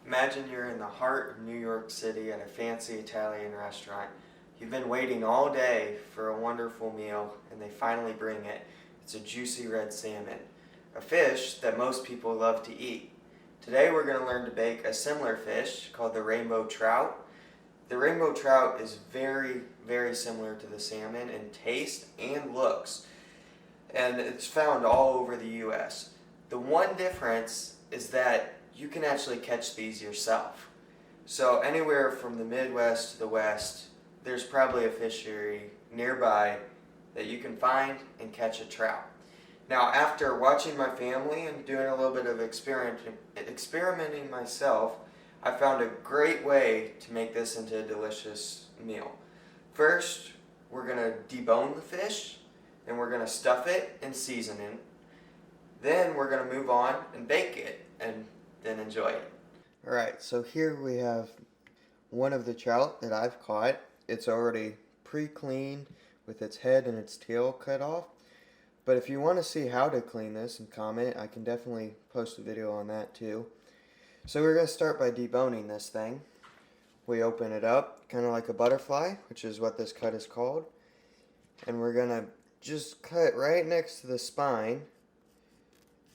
Imagine you're in the heart of New York City at a fancy Italian restaurant. You've been waiting all day for a wonderful meal, and they finally bring it. It's a juicy red salmon, a fish that most people love to eat. Today we're going to learn to bake a similar fish called the rainbow trout. The rainbow trout is very, very similar to the salmon in taste and looks, and it's found all over the U.S. The one difference is that you can actually catch these yourself. So anywhere from the Midwest to the West, there's probably a fishery nearby that you can find and catch a trout. Now, after watching my family and doing a little bit of experimenting myself, I found a great way to make this into a delicious meal. First, we're going to debone the fish, and we're going to stuff it and season it. Then we're going to move on and bake it, and then enjoy it. Alright, so here we have one of the trout that I've caught. It's already pre-cleaned with its head and its tail cut off. But if you want to see how to clean this and comment, I can definitely post a video on that too. So we're going to start by deboning this thing. We open it up, kind of like a butterfly, which is what this cut is called. And we're going to just cut right next to the spine.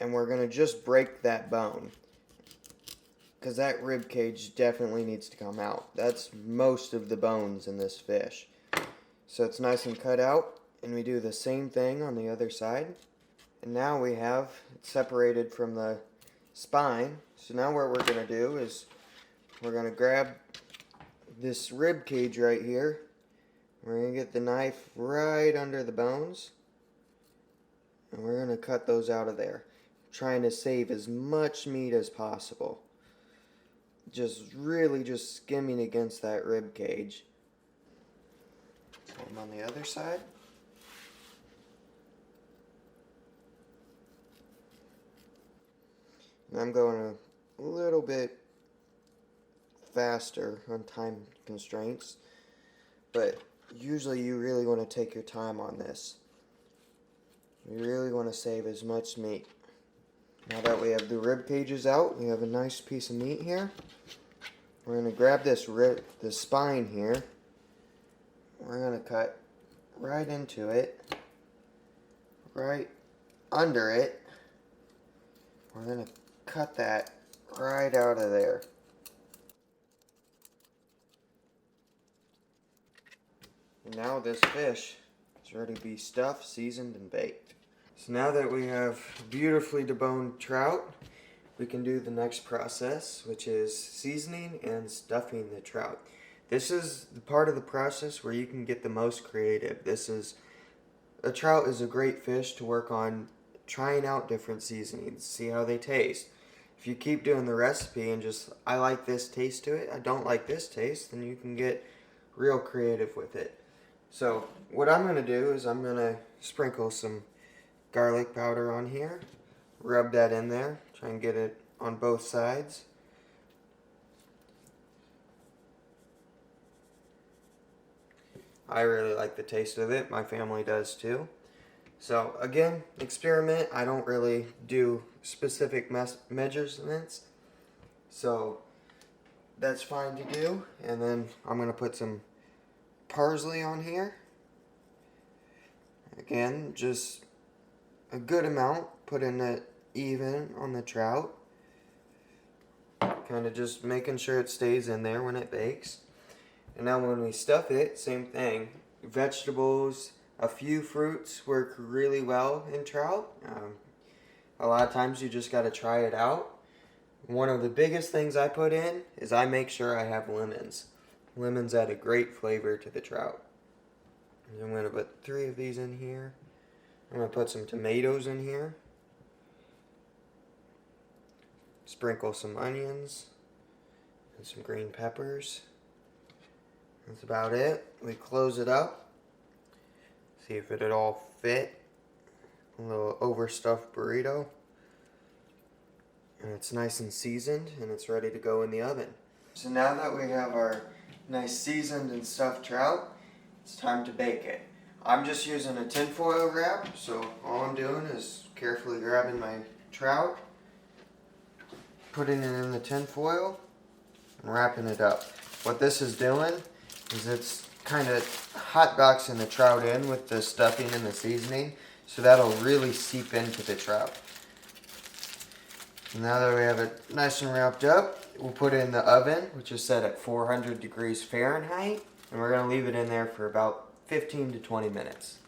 And we're going to just break that bone, because that rib cage definitely needs to come out. That's most of the bones in this fish. So it's nice and cut out, and we do the same thing on the other side. And now we have it separated from the spine. So now what we're going to do is we're going to grab this rib cage right here. We're going to get the knife right under the bones, and we're going to cut those out of there, trying to save as much meat as possible. Really just skimming against that rib cage. Same on the other side. And I'm going a little bit faster on time constraints, but usually you really want to take your time on this. You really want to save as much meat. Now that we have the rib cages out, we have a nice piece of meat here. We're going to grab this spine here. We're going to cut right into it, right under it. We're going to cut that right out of there. And now this fish is ready to be stuffed, seasoned, and baked. So now that we have beautifully deboned trout, we can do the next process, which is seasoning and stuffing the trout. This is the part of the process where you can get the most creative. A trout is a great fish to work on trying out different seasonings, see how they taste. If you keep doing the recipe and just, I like this taste to it, I don't like this taste, then you can get real creative with it. So what I'm going to do is I'm going to sprinkle some garlic powder on here, rub that in there, try and get it on both sides. I really like the taste of it, my family does too. So again, experiment. I don't really do specific measurements, so that's fine to do. And then I'm going to put some parsley on here. Again, just a good amount, putting it even on the trout. Kind of just making sure it stays in there when it bakes. And now when we stuff it, same thing. Vegetables, a few fruits work really well in trout. A lot of times you just got to try it out. One of the biggest things I put in is I make sure I have lemons. Lemons add a great flavor to the trout. And I'm going to put 3 of these in here. I'm going to put some tomatoes in here. Sprinkle some onions and some green peppers. That's about it. We close it up. See if it'd all fit. A little overstuffed burrito. And it's nice and seasoned, and it's ready to go in the oven. So now that we have our nice seasoned and stuffed trout, it's time to bake it. I'm just using a tinfoil wrap, so all I'm doing is carefully grabbing my trout, putting it in the tinfoil, and wrapping it up. What this is doing is it's kind of hot boxing the trout in with the stuffing and the seasoning, so that'll really seep into the trout. Now that we have it nice and wrapped up, we'll put it in the oven, which is set at 400 degrees Fahrenheit, and we're going to leave it in there for about 15 to 20 minutes.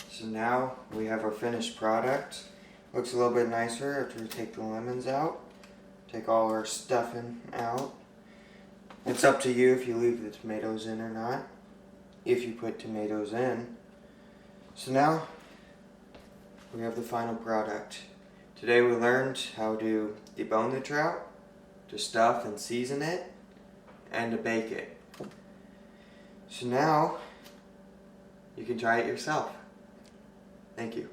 So now we have our finished product. Looks a little bit nicer after we take the lemons out. Take all our stuffing out. It's up to you if you leave the tomatoes in or not, if you put tomatoes in. So now we have the final product. Today we learned how to debone the trout, to stuff and season it, and to bake it. So now you can try it yourself. Thank you.